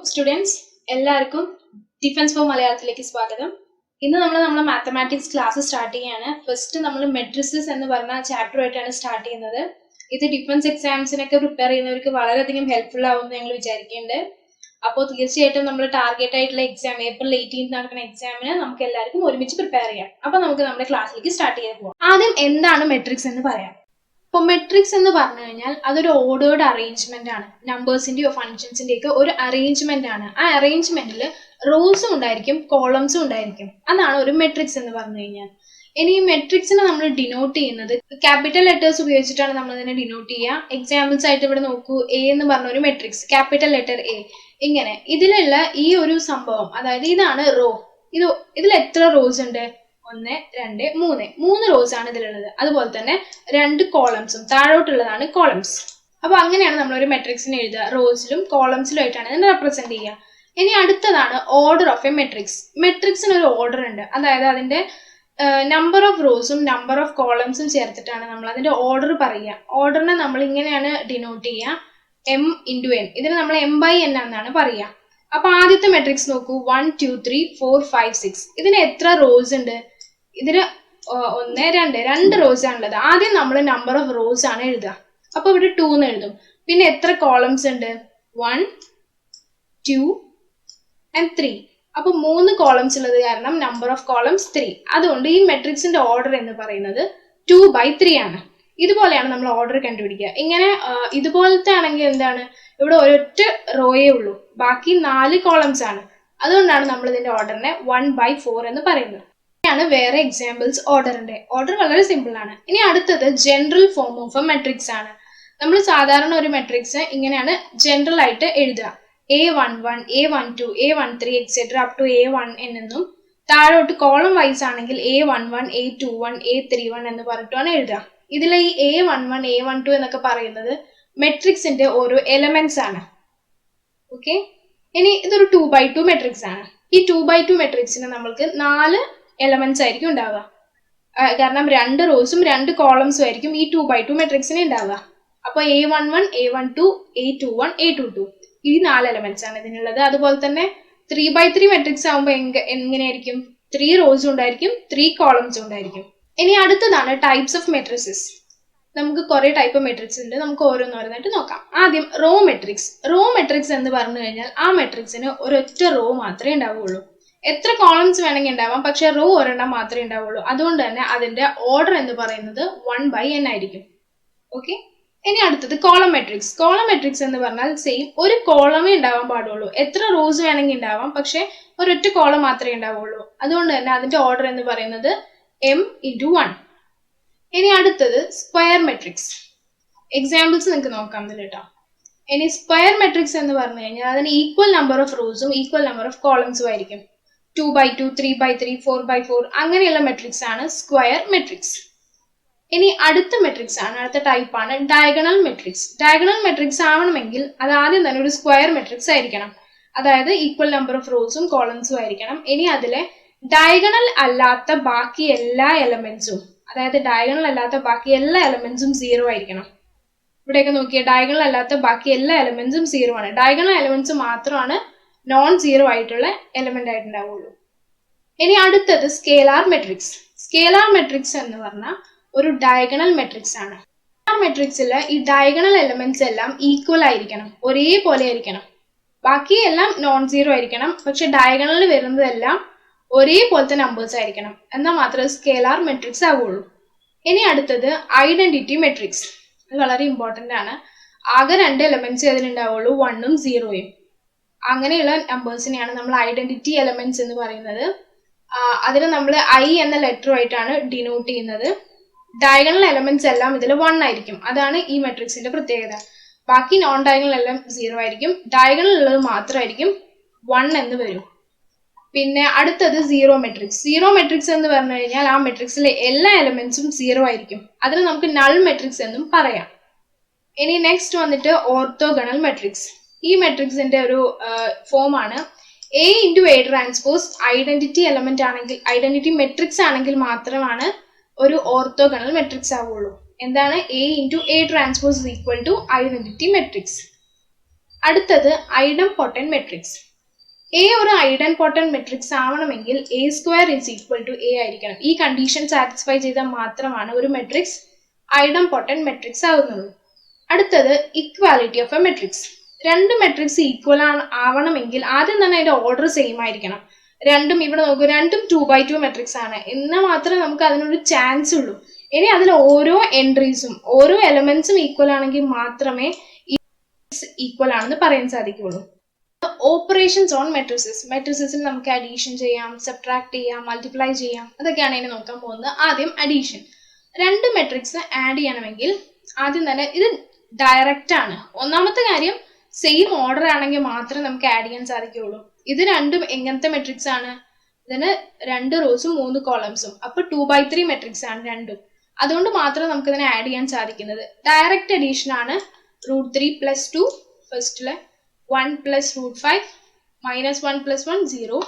Students എല്ലാവർക്കും defence four മലയാളത്തിലേക്ക് സ്വാഗതം. ഇന്ന് നമ്മൾ മാത്തമാറ്റിക്സ് ക്ലാസ് സ്റ്റാർട്ട് ചെയ്യാണ്. ഫസ്റ്റ് നമ്മൾ മെട്രിസസ് എന്ന് പറഞ്ഞ ചാപ്റ്ററുമായിട്ടാണ് സ്റ്റാർട്ട് ചെയ്യുന്നത്. ഇത് ഡിഫൻസ് എക്സാംസിനൊക്കെ പ്രിപ്പയർ ചെയ്യുന്നവർക്ക് വളരെയധികം ഹെൽപ്ഫുൾ ആവുമെന്ന് ഞങ്ങൾ വിചാരിക്കുന്നുണ്ട്. അപ്പോൾ തീർച്ചയായിട്ടും നമ്മൾ ടാർഗറ്റ് ആയിട്ടുള്ള എക്സാം ഏപ്രിൽ 18 നടക്കുന്ന എക്സാമിന് നമുക്ക് എല്ലാവർക്കും ഒരുമിച്ച് പ്രിപ്പയർ ചെയ്യാം. അപ്പൊ നമുക്ക് നമ്മുടെ ക്ലാസ്സിലേക്ക് സ്റ്റാർട്ട് ചെയ്യാൻ പോകാം. ആദ്യം എന്താണ് മെട്രിക്സ് എന്ന് പറയാം. ഇപ്പോൾ മെട്രിക്സ് എന്ന് പറഞ്ഞു കഴിഞ്ഞാൽ അതൊരു ഓർഡേർഡ് അറേഞ്ച്മെന്റ് ആണ്. നമ്പേഴ്സിന്റെയോ ഫംഗ്ഷൻസിന്റെയോ ഒക്കെ ഒരു അറേഞ്ച്മെന്റ് ആണ്. ആ അറേഞ്ച്മെന്റിൽ റോസും ഉണ്ടായിരിക്കും, കോളംസും ഉണ്ടായിരിക്കും. അതാണ് ഒരു മെട്രിക്സ് എന്ന് പറഞ്ഞു കഴിഞ്ഞാൽ. ഇനി ഈ മെട്രിക്സിനെ നമ്മൾ ഡിനോട്ട് ചെയ്യുന്നത് ക്യാപിറ്റൽ ലെറ്റേഴ്സ് ഉപയോഗിച്ചിട്ടാണ് നമ്മൾ ഇതിനെ ഡിനോട്ട് ചെയ്യുക. എക്സാമ്പിൾസ് ആയിട്ട് ഇവിടെ നോക്കൂ. എ എന്ന് പറഞ്ഞ ഒരു മെട്രിക്സ്, ക്യാപിറ്റൽ ലെറ്റർ എ. ഇങ്ങനെ ഇതിലുള്ള ഈ ഒരു സംഭവം, അതായത് ഇതാണ് റോ. ഇതിൽ എത്ര റോസ് ഉണ്ട്? 1 2 3 റോസ് ആണ് ഇതിലുള്ളത്. അതുപോലെ തന്നെ 2 കോളംസും താഴോട്ടുള്ളതാണ് കോളംസ്. അപ്പൊ അങ്ങനെയാണ് നമ്മൾ ഒരു മെട്രിക്സിനെ എഴുതുക. റോസിലും കോളംസിലും ആയിട്ടാണ് ഇതിനെ റെപ്രസെന്റ് ചെയ്യുക. ഇനി അടുത്തതാണ് ഓർഡർ ഓഫ് എ മെട്രിക്സ്. മെട്രിക്സിന് ഒരു ഓർഡർ ഉണ്ട്. അതായത് അതിന്റെ നമ്പർ ഓഫ് റോസും നമ്പർ ഓഫ് കോളംസും ചേർത്തിട്ടാണ് നമ്മൾ അതിന്റെ ഓർഡർ പറയുക. ഓർഡറിനെ നമ്മൾ ഇങ്ങനെയാണ് ഡിനോട്ട് ചെയ്യുക, m × n. ഇതിന് നമ്മൾ m/n എന്നാണ് പറയുക. അപ്പൊ ആദ്യത്തെ മെട്രിക്സ് നോക്കൂ, 1 2 3 4 5 6. ഇതിന് എത്ര റോസ് ഉണ്ട്? ഇതിന് 1 2 റോസ് ആണുള്ളത്. ആദ്യം നമ്മൾ നമ്പർ ഓഫ് റോസ് ആണ് എഴുതുക. അപ്പൊ ഇവിടെ 2 എന്ന് എഴുതും. പിന്നെ എത്ര കോളംസ് ഉണ്ട്? 1 2 and 3. അപ്പൊ 3 കോളംസ് ഉള്ളത് കാരണം നമ്പർ ഓഫ് കോളംസ് 3. അതുകൊണ്ട് ഈ മെട്രിക്സിന്റെ ഓർഡർ എന്ന് പറയുന്നത് 2/3 ആണ്. ഇതുപോലെയാണ് നമ്മൾ ഓർഡർ കണ്ടുപിടിക്കുക. ഇങ്ങനെ ഇതുപോലത്തെ ആണെങ്കിൽ എന്താണ്, ഇവിടെ ഒരൊറ്റ റോയേ ഉള്ളൂ, ബാക്കി 4 കോളംസ് ആണ്. അതുകൊണ്ടാണ് നമ്മൾ ഇതിന്റെ ഓർഡറിനെ 1/4 എന്ന് പറയുന്നത്. ാണ് വേറെ എക്സാമ്പിൾസ് ഓർഡറിന്റെ. ഓർഡർ വളരെ സിമ്പിൾ ആണ്. ഇനി അടുത്തത് general form of A matrix ആണ്. നമ്മൾ സാധാരണ ഒരു മെട്രിക്സ് ഇങ്ങനെയാണ് ജനറൽ ആയിട്ട് എഴുതുക. A11 A12 A13 etcetera up to A1n എന്നും, താഴോട്ട് കോളം വൈസ് ആണെങ്കിൽ A11 A21 A31 എന്ന് പറഞ്ഞിട്ടാണ് എഴുതുക. ഇതിൽ ഈ A11 A12 എന്നൊക്കെ പറയുന്നത് മെട്രിക്സിന്റെ ഓരോ എലമെന്റ്സ് ആണ്. ഓക്കെ, ഇനി ഇതൊരു 2/2 മെട്രിക്സ് ആണ്. ഈ 2/2 മെട്രിക്സിന് നമ്മൾക്ക് 4 എലമെന്റ്സ് ആയിരിക്കും ഉണ്ടാവുക. കാരണം 2 റോസും 2 കോളംസും ആയിരിക്കും ഈ 2/2 മെട്രിക്സിന് ഉണ്ടാവുക. അപ്പൊ A11 A12 A21 A22 ഈ 4 എലമെന്റ്സ് ആണ് ഇതിനുള്ളത്. അതുപോലെ തന്നെ 3/3 മെട്രിക്സ് ആകുമ്പോൾ എങ്ങനെയായിരിക്കും? 3 റോസും ഉണ്ടായിരിക്കും, 3 കോളംസും ഉണ്ടായിരിക്കും. ഇനി അടുത്തതാണ് ടൈപ്സ് ഓഫ് മെട്രിസസ്. നമുക്ക് കുറെ ടൈപ്പ് മെട്രിക്സ് ഉണ്ട്. നമുക്ക് ഓരോന്നോരോന്നായിട്ട് നോക്കാം. ആദ്യം റോ മെട്രിക്സ്. റോ മെട്രിക്സ് എന്ന് പറഞ്ഞു കഴിഞ്ഞാൽ ആ മെട്രിക്സിന് ഒരൊറ്റ റോ മാത്രമേ ഉണ്ടാവുകയുള്ളൂ. എത്ര കോളംസ് വേണമെങ്കിൽ ഉണ്ടാവാം, പക്ഷെ റോ ഒരെണ്ണം മാത്രമേ ഉണ്ടാവുള്ളൂ. അതുകൊണ്ട് തന്നെ അതിന്റെ ഓർഡർ എന്ന് പറയുന്നത് 1/n ആയിരിക്കും. ഓക്കെ, ഇനി അടുത്തത് കോളം മെട്രിക്സ്. കോളം മെട്രിക്സ് എന്ന് പറഞ്ഞാൽ സെയിം, ഒരു കോളമേ ഉണ്ടാവാൻ പാടുള്ളൂ. എത്ര റോസ് വേണമെങ്കിൽ ഉണ്ടാവാം, പക്ഷെ ഒരൊറ്റ കോളം മാത്രമേ ഉണ്ടാവുള്ളൂ. അതുകൊണ്ട് തന്നെ അതിന്റെ ഓർഡർ എന്ന് പറയുന്നത് m × 1. ഇനി അടുത്തത് സ്ക്വയർ മെട്രിക്സ്. എക്സാമ്പിൾസ് നിങ്ങൾക്ക് നോക്കാം ഇതിൽ കേട്ടോ. ഇനി സ്ക്വയർ മെട്രിക്സ് എന്ന് പറഞ്ഞു കഴിഞ്ഞാൽ അതിന് ഈക്വൽ നമ്പർ ഓഫ് റോസും ഈക്വൽ നമ്പർ ഓഫ് കോളംസും ആയിരിക്കും. 2/2 3/3 4/4 അങ്ങനെയുള്ള മെട്രിക്സ് ആണ് സ്ക്വയർ മെട്രിക്സ്. ഇനി അടുത്ത മെട്രിക്സ് ആണ്, അടുത്ത ടൈപ്പ് ആണ് ഡയഗണൽ മെട്രിക്സ്. ഡയഗണൽ മെട്രിക്സ് ആവണമെങ്കിൽ അത് ആദ്യം തന്നെ ഒരു സ്ക്വയർ മെട്രിക്സ് ആയിരിക്കണം. അതായത് ഈക്വൽ നമ്പർ ഓഫ് റോസും കോളംസും ആയിരിക്കണം. ഇനി അതിലെ ഡയഗണൽ അല്ലാത്ത ബാക്കി എല്ലാ എലമെന്റ്സും, അതായത് ഡയഗണൽ അല്ലാത്ത ബാക്കി എല്ലാ എലമെന്റ്സും 0 ആയിരിക്കണം. ഇവിടെയൊക്കെ നോക്കിയാൽ ഡയഗണൽ അല്ലാത്ത ബാക്കി എല്ലാ എലമെന്റ്സും 0 ആണ്. ഡയഗണൽ എലമെന്റ്സ് മാത്രമാണ് നോൺ 0 ആയിട്ടുള്ള എലമെന്റ് ആയിട്ടുണ്ടാവുള്ളൂ. ഇനി അടുത്തത് സ്കേലാർ മെട്രിക്സ്. സ്കേലാർ മെട്രിക്സ് എന്ന് പറഞ്ഞാൽ ഒരു ഡയഗണൽ മെട്രിക്സ് ആണ്. സ്കേലാർ മെട്രിക്സിൽ ഈ ഡയഗണൽ എലമെന്റ്സ് എല്ലാം ഈക്വൽ ആയിരിക്കണം, ഒരേപോലെ ആയിരിക്കണം. ബാക്കി എല്ലാം നോൺ 0 ആയിരിക്കണം, പക്ഷെ ഡയഗണലിൽ വരുന്നതെല്ലാം ഒരേപോലത്തെ നമ്പേഴ്സ് ആയിരിക്കണം. എന്നാൽ മാത്രമേ സ്കേലാർ മെട്രിക്സ് ആവുള്ളൂ. ഇനി അടുത്തത് ഐഡന്റിറ്റി മെട്രിക്സ്. ഇത് വളരെ ഇമ്പോർട്ടന്റ് ആണ്. ആകെ 2 എലമെന്റ്സ് അതിലുണ്ടാവുള്ളൂ, 1ഉം 0ഉം. അങ്ങനെയുള്ള നമ്പേഴ്സിനെയാണ് നമ്മൾ ഐഡന്റിറ്റി എലമെന്റ്സ് എന്ന് പറയുന്നത്. അതിന് നമ്മൾ I എന്ന ലെറ്ററുമായിട്ടാണ് ഡിനോട്ട് ചെയ്യുന്നത്. ഡയഗണൽ എലമെന്റ്സ് എല്ലാം ഇതിൽ 1 ആയിരിക്കും. അതാണ് ഈ മെട്രിക്സിന്റെ പ്രത്യേകത. ബാക്കി നോൺ ഡയഗണൽ എല്ലാം 0 ആയിരിക്കും, ഡയഗണൽ ഉള്ളത് മാത്രമായിരിക്കും 1 എന്ന് വരും. പിന്നെ അടുത്തത് സീറോ മെട്രിക്സ്. സീറോ മെട്രിക്സ് എന്ന് പറഞ്ഞു കഴിഞ്ഞാൽ ആ മെട്രിക്സിലെ എല്ലാ എലമെന്റ്സും 0 ആയിരിക്കും. അതിന് നമുക്ക് നൾ മെട്രിക്സ് എന്നും പറയാം. ഇനി നെക്സ്റ്റ് വന്നിട്ട് ഓർത്തോഗണൽ മെട്രിക്സ്. ഈ മെട്രിക്സിന്റെ ഒരു ഫോം ആണ് A × A transpose. Identity element ആണെങ്കിൽ, ഐഡന്റിറ്റി മെട്രിക്സ് ആണെങ്കിൽ മാത്രമാണ് ഒരു ഓർത്തോഗണൽ മെട്രിക്സ് ആവുള്ളൂ. എന്താണ്? A × A transpose equal to identity matrix. അടുത്തത് ഐഡംപൊട്ടന്റ് മെട്രിക്സ്. എ ഒരു ഐഡംപൊട്ടന്റ് മെട്രിക്സ് ആവണമെങ്കിൽ A square is equal to A ആയിരിക്കണം. ഈ കണ്ടീഷൻ സാറ്റിസ്ഫൈ ചെയ്താൽ മാത്രമാണ് ഒരു മെട്രിക്സ് ഐഡംപൊട്ടന്റ് മെട്രിക്സ് ആവുന്നുള്ളൂ. അടുത്തത് ഇക്വാലിറ്റി ഓഫ് എ മെട്രിക്സ്. രണ്ട് മെട്രിക്സ് ഈക്വൽ ആവണമെങ്കിൽ ആദ്യം തന്നെ അതിന്റെ ഓർഡർ സെയിം ആയിരിക്കണം. രണ്ടും ഇവിടെ നോക്കൂ, രണ്ടും 2x2 മെട്രിക്സ് ആണ്. എന്നാൽ മാത്രമേ നമുക്ക് അതിനൊരു ചാൻസ് ഉള്ളൂ. ഇനി അതിൽ ഓരോ എൻട്രീസും ഓരോ എലമെന്റ്സും ഈക്വൽ ആണെങ്കിൽ മാത്രമേ ഈക്വൽ ആണെന്ന് പറയാൻ സാധിക്കുള്ളൂ. Operations on matrices. മെട്രിസസിൽ നമുക്ക് അഡീഷൻ ചെയ്യാം, സബ്ട്രാക്ട് ചെയ്യാം, മൾട്ടിപ്ലൈ ചെയ്യാം. അതൊക്കെയാണ് ഇനി നോക്കാൻ പോകുന്നത്. ആദ്യം അഡീഷൻ. രണ്ട് മെട്രിക്സ് ആഡ് ചെയ്യണമെങ്കിൽ ആദ്യം തന്നെ ഇത് ഡയറക്റ്റ് ആണ്. ഒന്നാമത്തെ കാര്യം സെയിം ഓർഡർ ആണെങ്കിൽ മാത്രമേ നമുക്ക് ആഡ് ചെയ്യാൻ സാധിക്കുകയുള്ളൂ. ഇത് രണ്ടും എങ്ങനത്തെ മെട്രിക്സ് ആണ്? ഇതിന് 2 റോസും 3 കോളംസും. അപ്പൊ 2x3 മെട്രിക്സ് ആണ് രണ്ടും. അതുകൊണ്ട് മാത്രം നമുക്ക് ഇതിനെ ആഡ് ചെയ്യാൻ സാധിക്കുന്നത്. ഡയറക്റ്റ് അഡീഷൻ ആണ്. √3 + 2 ഫസ്റ്റില്, 1 + √5 -1 + 1 0,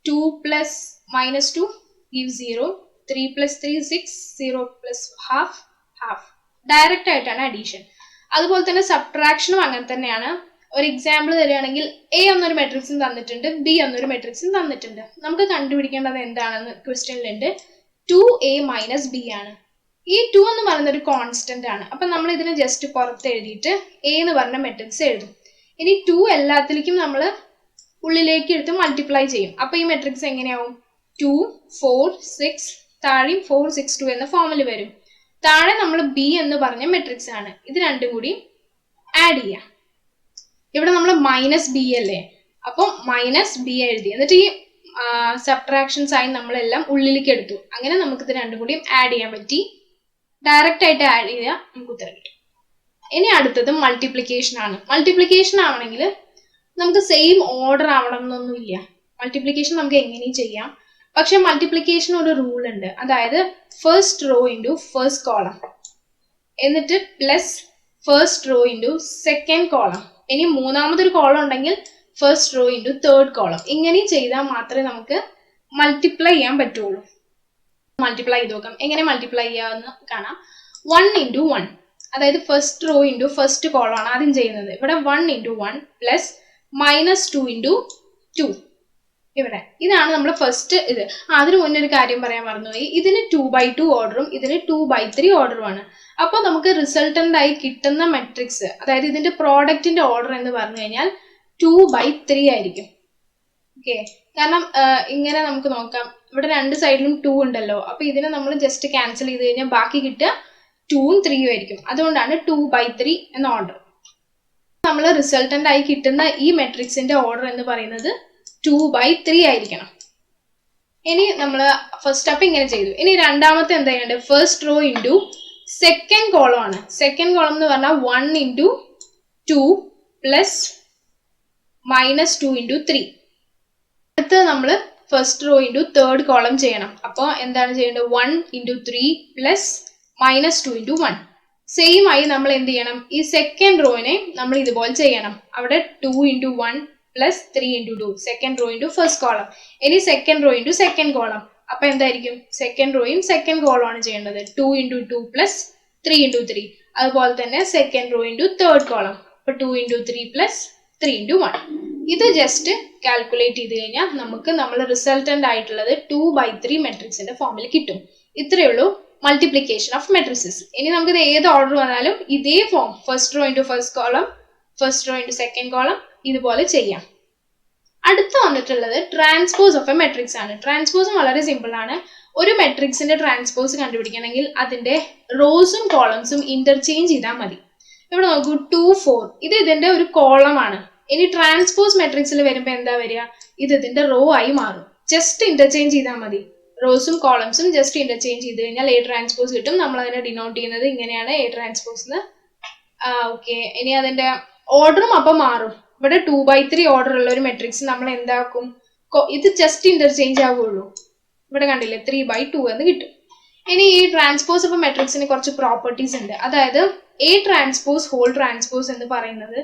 2 + -2 gives 0, 3 + 3 6, 0 + half half. ഡയറക്റ്റ് ആയിട്ടാണ് അഡീഷൻ. അതുപോലെ തന്നെ സബ്ട്രാക്ഷനും അങ്ങനെ തന്നെയാണ്. ഒരു എക്സാമ്പിൾ തരികയാണെങ്കിൽ എ എന്നൊരു മെട്രിക്സും തന്നിട്ടുണ്ട്, ബി എന്നൊരു മെട്രിക്സും തന്നിട്ടുണ്ട്. നമുക്ക് കണ്ടുപിടിക്കേണ്ടത് എന്താണെന്ന് ക്വസ്റ്റ്യനിലുണ്ട്. 2a - b ആണ്. ഈ 2 എന്ന് പറയുന്ന ഒരു കോൺസ്റ്റന്റ് ആണ്. അപ്പൊ നമ്മൾ ഇതിനെ ജസ്റ്റ് പുറത്ത് എഴുതിയിട്ട് എ എന്ന് പറഞ്ഞ മെട്രിക്സ് എഴുതും. ഇനി 2 എല്ലാത്തിലേക്കും നമ്മൾ ഉള്ളിലേക്ക് എടുത്ത് മൾട്ടിപ്ലൈ ചെയ്യും. അപ്പൊ ഈ മെട്രിക്സ് എങ്ങനെയാവും? 2 4 6, താഴെയും 4 6 2 എന്ന ഫോമിൽ വരും. താഴെ നമ്മൾ ബി എന്ന് പറഞ്ഞ മെട്രിക്സ് ആണ്. ഇത് രണ്ടും കൂടി ആഡ് ചെയ്യാം. ഇവിടെ നമ്മൾ -b അല്ലേ, അപ്പം -b എഴുതി. എന്നിട്ട് ഈ സബ്ട്രാക്ഷൻ സൈൻ നമ്മളെല്ലാം ഉള്ളിലേക്ക് എടുത്തു. അങ്ങനെ നമുക്ക് ഇത് രണ്ടും കൂടി ആഡ് ചെയ്യാൻ പറ്റി. ഡയറക്റ്റ് ആയിട്ട് ആഡ് ചെയ്താൽ നമുക്ക് ഉത്തരം കിട്ടും. ഇനി അടുത്തത് മൾട്ടിപ്ലിക്കേഷൻ ആണ്. മൾട്ടിപ്ലിക്കേഷൻ ആവണമെങ്കിൽ നമുക്ക് സെയിം ഓർഡർ ആവണം എന്നൊന്നുമില്ല. മൾട്ടിപ്ലിക്കേഷൻ നമുക്ക് എങ്ങനെയും ചെയ്യാം. പക്ഷെ മൾട്ടിപ്ലിക്കേഷൻ ഒരു റൂൾ ഉണ്ട്. അതായത് first row into first column, എന്നിട്ട് plus first row into second column. ഇനി മൂന്നാമതൊരു കോളം ഉണ്ടെങ്കിൽ first row into third column. ഇങ്ങനെ ചെയ്താൽ മാത്രമേ നമുക്ക് മൾട്ടിപ്ലൈ ചെയ്യാൻ പറ്റുള്ളൂ. മൾട്ടിപ്ലൈ ചെയ്ത് നോക്കാം. എങ്ങനെ മൾട്ടിപ്ലൈ ചെയ്യാമെന്ന് കാണാം. 1 × 1, അതായത് first row into first column ആണ് ആദ്യം ചെയ്യുന്നത്. ഇവിടെ 1 × 1 പ്ലസ് -2 × 2. ഇവിടെ ഇതാണ് നമ്മുടെ ഫസ്റ്റ് ഇത്. അതിന് മുന്നേ ഒരു കാര്യം പറയാൻ മറന്നുപോയി. ഇതിന് 2x2 ഓർഡറും ഇതിന് 2x3 ഓർഡറുമാണ്. അപ്പോൾ നമുക്ക് റിസൾട്ടന്റ് ആയി കിട്ടുന്ന മെട്രിക്സ്, അതായത് ഇതിന്റെ പ്രോഡക്റ്റിന്റെ ഓർഡർ എന്ന് പറഞ്ഞു കഴിഞ്ഞാൽ 2x3 ആയിരിക്കും. ഓക്കെ, കാരണം ഇങ്ങനെ നമുക്ക് നോക്കാം. ഇവിടെ രണ്ട് സൈഡിലും 2 ഉണ്ടല്ലോ. അപ്പൊ ഇതിനെ നമ്മൾ ജസ്റ്റ് ക്യാൻസൽ ചെയ്ത് കഴിഞ്ഞാൽ ബാക്കി കിട്ടുക 2ഉം 3ഉം ആയിരിക്കും. അതുകൊണ്ടാണ് 2x3 എന്ന ഓർഡർ. നമ്മൾ റിസൾട്ടന്റ് ആയി കിട്ടുന്ന ഈ മെട്രിക്സിന്റെ ഓർഡർ എന്ന് പറയുന്നത് 2x3 ആയിരിക്കണം. ഇനി നമ്മൾ ഫസ്റ്റ് സ്റ്റെപ്പ് ഇങ്ങനെ ചെയ്തു. ഇനി രണ്ടാമത്തെ എന്താ ചെയ്യേണ്ടത്? First row into second column ആണ്. സെക്കൻഡ് കോളം എന്ന് പറഞ്ഞാൽ 1 × 2 പ്ലസ് -2 × 3. അടുത്തത് നമ്മൾ first row into third column ചെയ്യണം. അപ്പോൾ എന്താണ് ചെയ്യേണ്ടത്? 1 × 3 പ്ലസ് -2 × 1. സെയിം ആയി നമ്മൾ എന്ത് ചെയ്യണം? ഈ സെക്കൻഡ് റോയിനെ നമ്മൾ ഇതുപോലെ ചെയ്യണം. അവിടെ 2 × 1 plus 3 × 2, second row into first column. ഇനി second row into second column. അപ്പൊ എന്തായിരിക്കും? സെക്കൻഡ് റോയും സെക്കൻഡ് കോളം ആണ് ചെയ്യേണ്ടത്. 2 × 2 പ്ലസ് 3 × 3. അതുപോലെ തന്നെ second row into third column. അപ്പൊ 2 × 3 പ്ലസ് 3 × 1. ഇത് ജസ്റ്റ് കാൽക്കുലേറ്റ് ചെയ്ത് കഴിഞ്ഞാൽ നമുക്ക് നമ്മൾ റിസൾട്ടന്റ് ആയിട്ടുള്ളത് 2x3 മെട്രിക്സിന്റെ ഫോമിൽ കിട്ടും. ഇത്രയേ ഉള്ളൂ മൾട്ടിപ്ലിക്കേഷൻ ഓഫ് മെട്രിസസ്. ഇനി നമുക്കിത് ഏത് ഓർഡർ വന്നാലും ഇതേ form, first row into first column, first row into second column, ഇതുപോലെ ചെയ്യാം. അടുത്ത വന്നിട്ടുള്ളത് ട്രാൻസ്പോസ് ഓഫ് എ മെട്രിക്സ് ആണ്. ട്രാൻസ്പോസും വളരെ സിമ്പിൾ ആണ്. ഒരു മെട്രിക്സിന്റെ ട്രാൻസ്പോസ് കണ്ടുപിടിക്കണമെങ്കിൽ അതിന്റെ റോസും കോളംസും ഇന്റർചേഞ്ച് ചെയ്താൽ മതി. ഇവിടെ നോക്കൂ, 2 4 ഇത് ഇതിന്റെ ഒരു കോളമാണ്. ഇനി ട്രാൻസ്പോസ് മെട്രിക്സിൽ വരുമ്പോൾ എന്താ വരിക? ഇത് ഇതിന്റെ റോ ആയി മാറും. ജസ്റ്റ് ഇന്റർചേഞ്ച് ചെയ്താൽ മതി. റോസും കോളംസും ജസ്റ്റ് ഇന്റർചേഞ്ച് ചെയ്ത് കഴിഞ്ഞാൽ എ ട്രാൻസ്പോസ് കിട്ടും. നമ്മൾ അതിനെ ഡിനോട്ട് ചെയ്യുന്നത് ഇങ്ങനെയാണ്, എ ട്രാൻസ്പോസ്. ഓക്കെ, ഇനി അതിന്റെ ഓർഡറും അപ്പം മാറും. ഇവിടെ 2x3 ഓർഡർ ഉള്ള ഒരു മെട്രിക്സ് നമ്മൾ എന്താക്കും? ഇത് ജസ്റ്റ് ഇന്റർചേഞ്ച് ആവുകയുള്ളൂ. ഇവിടെ കണ്ടില്ലേ, 3/2 എന്ന് കിട്ടും. ഇനി ഈ ട്രാൻസ്പോസ് ഓഫ് മെട്രിക്സിന് കുറച്ച് പ്രോപ്പർട്ടീസ് ഉണ്ട്. അതായത് എ ട്രാൻസ്പോസ് ഹോൾ ട്രാൻസ്പോസ് എന്ന് പറയുന്നത്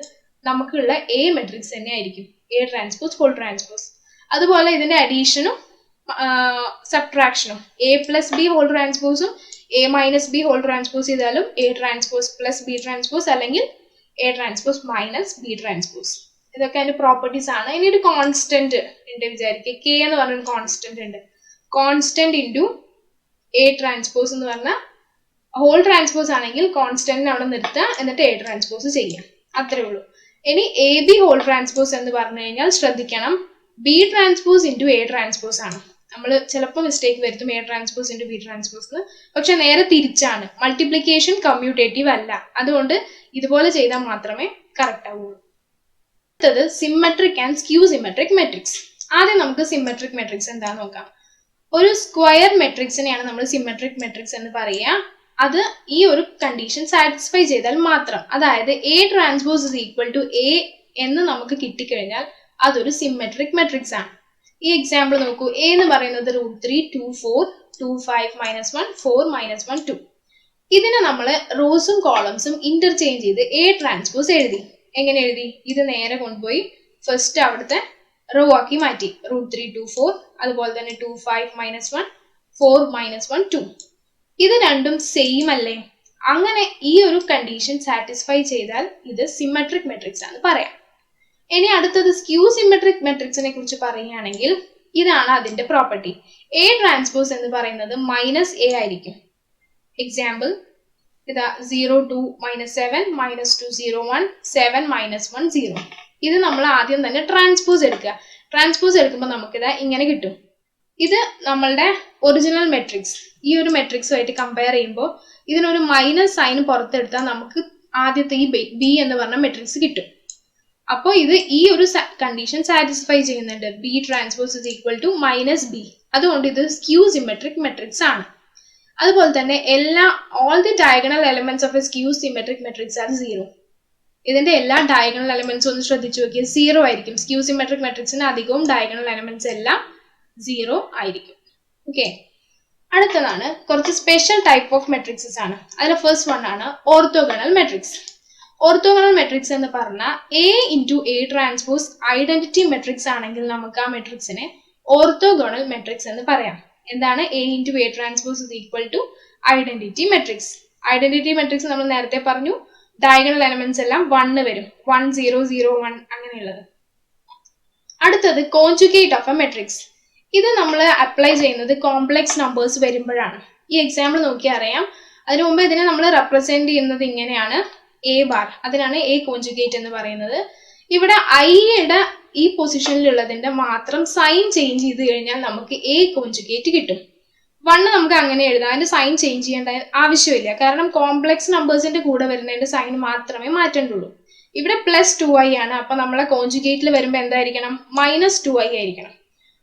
നമുക്കുള്ള എ മെട്രിക്സ് തന്നെ ആയിരിക്കും. A transpose whole transpose. അതുപോലെ ഇതിന്റെ അഡീഷനും സബ്ട്രാക്ഷനും എ പ്ലസ് ബി ഹോൾ ട്രാൻസ്പോസും A minus B whole transpose ചെയ്താലും A transpose plus B transpose അല്ലെങ്കിൽ A transpose minus B transpose. ഇതൊക്കെ അതിന്റെ പ്രോപ്പർട്ടീസ് ആണ്. ഇനി ഒരു കോൺസ്റ്റന്റ് ഉണ്ട് വിചാരിക്കുക, കെ എന്ന് പറഞ്ഞൊരു കോൺസ്റ്റന്റ് ഉണ്ട്. കോൺസ്റ്റന്റ് ഇൻറ്റു എ ട്രാൻസ്പോസ് എന്ന് പറഞ്ഞാൽ ഹോൾ ട്രാൻസ്പോസ് ആണെങ്കിൽ കോൺസ്റ്റന്റിനെ അവിടെ നിർത്തുക, എന്നിട്ട് എ ട്രാൻസ്പോസ് ചെയ്യാം, അത്രേ ഉള്ളൂ. ഇനി എ ബി ഹോൾ ട്രാൻസ്പോസ് എന്ന് പറഞ്ഞു കഴിഞ്ഞാൽ ശ്രദ്ധിക്കണം, B transpose into A transpose ആണ്. നമ്മൾ ചിലപ്പോൾ മിസ്റ്റേക്ക് വരുത്തും A transpose into B transpose, പക്ഷെ നേരെ തിരിച്ചാണ്. മൾട്ടിപ്ലിക്കേഷൻ കമ്മ്യൂട്ടേറ്റീവ് അല്ല, അതുകൊണ്ട് ഇതുപോലെ ചെയ്താൽ മാത്രമേ കറക്റ്റ് ആവുള്ളൂ. അടുത്തത് symmetric and skew symmetric matrix. ആദ്യം നമുക്ക് സിമെട്രിക് മെട്രിക്സ് എന്താന്ന് നോക്കാം. ഒരു സ്ക്വയർ മെട്രിക്സിനെയാണ് നമ്മൾ സിമെട്രിക് മെട്രിക്സ് എന്ന് പറയുക. അത് ഈ ഒരു കണ്ടീഷൻ സാറ്റിസ്ഫൈ ചെയ്താൽ മാത്രം, അതായത് A transpose is equal to A എന്ന് നമുക്ക് കിട്ടിക്കഴിഞ്ഞാൽ അതൊരു സിമെട്രിക് മെട്രിക്സ് ആണ്. ഈ എക്സാമ്പിൾ നോക്കൂ. എ എന്ന് പറയുന്നത് √3, 2, 4, 2, 5, -1, 4, -1, 2. ഇതിനെ നമ്മൾ റോസും കോളംസും ഇന്റർചേഞ്ച് ചെയ്ത് എ ട്രാൻസ്പോസ് എഴുതി. എങ്ങനെ എഴുതി? ഇത് നേരെ കൊണ്ടുപോയി ഫസ്റ്റ് അവിടുത്തെ റോ ആക്കി മാറ്റി. √3, 2, 4, അതുപോലെ തന്നെ 2, 5, -1, 4, -1, 2. ഇത് രണ്ടും സെയിം അല്ലേ? അങ്ങനെ ഈ ഒരു കണ്ടീഷൻ സാറ്റിസ്ഫൈ ചെയ്താൽ ഇത് സിമെട്രിക് മെട്രിക്സ് ആണ് പറയാം. ഇനി അടുത്തത് സ്ക്യൂ സിമെട്രിക് മെട്രിക്സിനെ കുറിച്ച് പറയുകയാണെങ്കിൽ ഇതാണ് അതിന്റെ പ്രോപ്പർട്ടി. എ ട്രാൻസ്പോസ് എന്ന് പറയുന്നത് -a ആയിരിക്കും. എക്സാമ്പിൾ ഇതാ 0, 2, -7, -2, 0, 1, 7, -1, 0. ഇത് നമ്മൾ ആദ്യം തന്നെ ട്രാൻസ്പോസ് എടുക്കുക. ട്രാൻസ്പോസ് എടുക്കുമ്പോൾ നമുക്കിതാ ഇങ്ങനെ കിട്ടും. ഇത് നമ്മളുടെ ഒറിജിനൽ മെട്രിക്സ്. ഈ ഒരു മെട്രിക്സുമായിട്ട് കമ്പയർ ചെയ്യുമ്പോൾ ഇതിനൊരു മൈനസ് സൈൻ പുറത്തെടുത്താൽ നമുക്ക് ആദ്യത്തെ ഈ ബി എന്ന് പറഞ്ഞ മെട്രിക്സ് കിട്ടും. അപ്പോൾ ഇത് ഈ ഒരു കണ്ടീഷൻ സാറ്റിസ്ഫൈ ചെയ്യുന്നുണ്ട്. B transpose is equal to -b. അതുകൊണ്ട് ഇത് സ്ക്യൂ സിമെട്രിക് മെട്രിക്സ് ആണ്. അതുപോലെ തന്നെ all the diagonal elements of A skew symmetric matrix are 0. ഇതിന്റെ എല്ലാ ഡയഗണൽ എലമെന്റ്സും ഒന്ന് ശ്രദ്ധിച്ചു നോക്കിയാൽ 0 ആയിരിക്കും. സ്ക്യൂ സിമെട്രിക് മെട്രിക്സിന് അധികവും ഡയഗണൽ എലമെന്റ്സ് എല്ലാം 0 ആയിരിക്കും. ഓക്കെ, അടുത്തതാണ് കുറച്ച് സ്പെഷ്യൽ ടൈപ്പ് ഓഫ് മെട്രിക്സസ് ആണ്. അതിൽ ഫസ്റ്റ് വൺ ആണ് ഓർത്തോഗണൽ മെട്രിക്സ്. ഓർത്തോഗണൽ മെട്രിക്സ് എന്ന് പറഞ്ഞാൽ A into A transpose identity matrix ആണെങ്കിൽ നമുക്ക് ആ മെട്രിക്സിനെ ഓർത്തോഗണൽ മെട്രിക്സ് എന്ന് പറയാം. എന്താണ്? A into A transpose is equal to identity matrix. Identity matrix നമ്മൾ നേരത്തെ പറഞ്ഞു, ഡയഗണൽ എലമെന്റ്സ് എല്ലാം 1 വരും. 1, 0, 0, 1 അങ്ങനെയുള്ളത്. അടുത്തത് കോൺജുഗേറ്റ് ഓഫ് എ മെട്രിക്സ്. ഇത് നമ്മൾ അപ്ലൈ ചെയ്യുന്നത് കോംപ്ലക്സ് നമ്പേഴ്സ് വരുമ്പോഴാണ്. ഈ എക്സാമ്പിൾ നോക്കിയാൽ അറിയാം. അതിനു മുമ്പ് ഇതിനെ നമ്മൾ റെപ്രസെന്റ് ചെയ്യുന്നത് ഇങ്ങനെയാണ്, എ ബാർ. അതിനാണ് എ കോൺജുഗേറ്റ് എന്ന് പറയുന്നത്. ഇവിടെ ഐയുടെ ഈ പൊസിഷനിലുള്ളതിന്റെ മാത്രം സൈൻ ചേഞ്ച് ചെയ്ത് കഴിഞ്ഞാൽ നമുക്ക് എ കോൺജുഗേറ്റ് കിട്ടും. 1 നമുക്ക് അങ്ങനെ എഴുതാം, അതിന്റെ സൈൻ ചേഞ്ച് ചെയ്യേണ്ട ആവശ്യമില്ല. കാരണം കോംപ്ലക്സ് നമ്പേഴ്സിന്റെ കൂടെ വരുന്നതിന്റെ സൈൻ മാത്രമേ മാറ്റേണ്ടുള്ളൂ. ഇവിടെ +2i ആണ്. അപ്പൊ നമ്മളെ കോൺജുഗേറ്റിൽ വരുമ്പോൾ എന്തായിരിക്കണം? -2i ആയിരിക്കണം.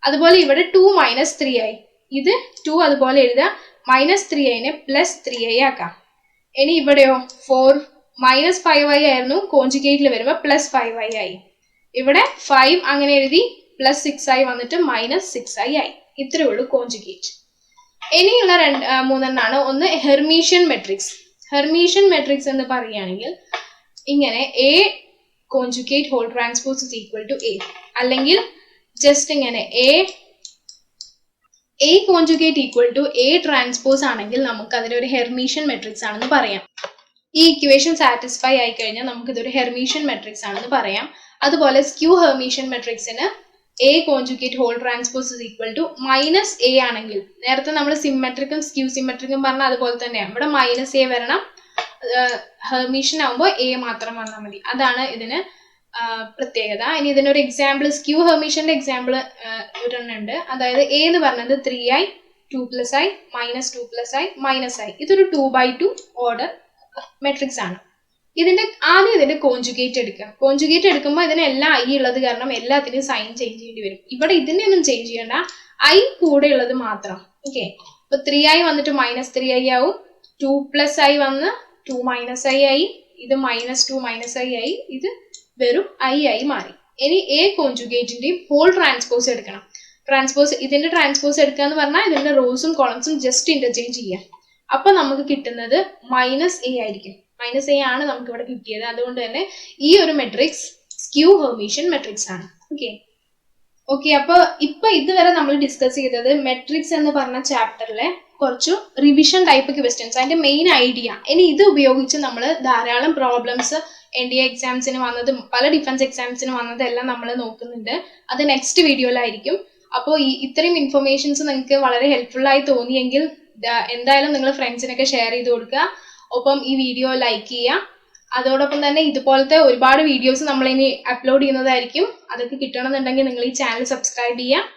അതുപോലെ ഇവിടെ 2 - 3i. ഇത് 2 അതുപോലെ എഴുതുക, -3iനെ +3i ആക്കാം. ഇനി ഇവിടെയോ 4 -5i ആയിരുന്നു, കോൺജുഗേറ്റിൽ വരുമ്പോൾ +5i ആയി. ഇവിടെ 5 അങ്ങനെ എഴുതി, +6i വന്നിട്ട് -6i ആയി. ഇത്രയേ ഉള്ളൂ കോൺജുഗേറ്റ്. ഇനിയുള്ള മൂന്നെണ്ണാണ്. ഒന്ന് ഹെർമീഷ്യൻ മെട്രിക്സ്. ഹെർമീഷ്യൻ മെട്രിക്സ് എന്ന് പറയുകയാണെങ്കിൽ ഇങ്ങനെ A conjugate whole transpose is equal to A, അല്ലെങ്കിൽ ജസ്റ്റ് ഇങ്ങനെ A conjugate equal to A transpose ആണെങ്കിൽ നമുക്ക് അതിനൊരു ഹെർമീഷ്യൻ മെട്രിക്സ് ആണെന്ന് പറയാം. ഈ ഇക്വേഷൻ സാറ്റിസ്ഫൈ ആയി കഴിഞ്ഞാൽ നമുക്ക് ഇതൊരു ഹെർമീഷ്യൻ മെട്രിക്സ് ആണെന്ന് പറയാം. അതുപോലെ സ്ക്യൂ ഹെർമീഷ്യൻ മെട്രിക്സിന് A conjugate whole transpose is equal to -a ആണെങ്കിൽ, നേരത്തെ നമ്മൾ സിമെട്രിക്കും സ്ക്യൂ സിമെട്രിക്കും പറഞ്ഞാൽ അതുപോലെ തന്നെയാണ്. ഇവിടെ -a വരണം, ഹെർമീഷ്യൻ ആകുമ്പോൾ a മാത്രം വന്നാൽ മതി. അതാണ് ഇതിന് പ്രത്യേകത. ഇനി ഇതിനൊരു എക്സാമ്പിൾ, സ്ക്യൂ ഹെർമീഷ്യന്റെ എക്സാമ്പിൾ ഒരെണ്ണുണ്ട്. അതായത് എ എന്ന് പറഞ്ഞത് 3i, 2+i, -2+i, -i. ഇതൊരു 2x2 ഓർഡർ മെട്രിക്സ് ആണ്. ഇതിന്റെ കോൺജുഗേറ്റ് എടുക്കുക. കോൺജുഗേറ്റ് എടുക്കുമ്പോൾ ഇതിന് എല്ലാം ഐ ഉള്ളത് കാരണം എല്ലാത്തിനും സൈൻ ചേഞ്ച് ചെയ്യേണ്ടി വരും. ഇവിടെ ഇതിനെ ഒന്നും ചേഞ്ച് ചെയ്യണ്ട, ഐ കൂടെ ഉള്ളത് മാത്രം. ഓക്കെ, അപ്പൊ 3i വന്നിട്ട് -3i ആവും, 2+i വന്ന് 2 - i ആയി, ഇത് -2 - i ആയി, ഇത് വെറും i ആയി മാറി. ഇനി എ കോൺജുഗേറ്റിന്റെയും ഹോൾ ട്രാൻസ്പോസ് എടുക്കണം. ഇതിന്റെ ട്രാൻസ്പോസ് എടുക്കുക എന്ന് പറഞ്ഞാൽ ഇതിന്റെ റോസും കോളംസും ജസ്റ്റ് ഇന്റർചേഞ്ച് ചെയ്യാം. അപ്പൊ നമുക്ക് കിട്ടുന്നത് -a ആയിരിക്കും. -a ആണ് നമുക്ക് ഇവിടെ കിട്ടിയത്. അതുകൊണ്ട് തന്നെ ഈ ഒരു മെട്രിക്സ് സ്ക്യൂ ഹെർമീഷ്യൻ മെട്രിക്സ് ആണ്. ഓക്കെ, അപ്പൊ ഇതുവരെ നമ്മൾ ഡിസ്കസ് ചെയ്തത് മെട്രിക്സ് എന്ന് പറഞ്ഞ ചാപ്റ്ററിലെ കുറച്ചു റിവിഷൻ ടൈപ്പ് ക്വസ്റ്റ്യൻസ്, അതിന്റെ മെയിൻ ഐഡിയ. ഇനി ഇത് ഉപയോഗിച്ച് നമ്മൾ ധാരാളം പ്രോബ്ലംസ് NDA എക്സാംസിന് വന്നതും പല ഡിഫൻസ് എക്സാംസിന് വന്നതെല്ലാം നമ്മൾ നോക്കുന്നുണ്ട്. അത് നെക്സ്റ്റ് വീഡിയോയിലായിരിക്കും. അപ്പോൾ ഇത്രയും ഇൻഫർമേഷൻസ് നിങ്ങൾക്ക് വളരെ ഹെൽപ്ഫുൾ ആയി തോന്നിയെങ്കിൽ എന്തായാലും നിങ്ങൾ ഫ്രണ്ട്സിനൊക്കെ ഷെയർ ചെയ്ത് കൊടുക്കുക. ഒപ്പം ഈ വീഡിയോ ലൈക്ക് ചെയ്യുക. അതോടൊപ്പം തന്നെ ഇതുപോലത്തെ ഒരുപാട് വീഡിയോസ് നമ്മളിനി അപ്ലോഡ് ചെയ്യുന്നതായിരിക്കും. അതൊക്കെ കിട്ടണമെന്നുണ്ടെങ്കിൽ നിങ്ങൾ ഈ ചാനൽ സബ്സ്ക്രൈബ് ചെയ്യുക.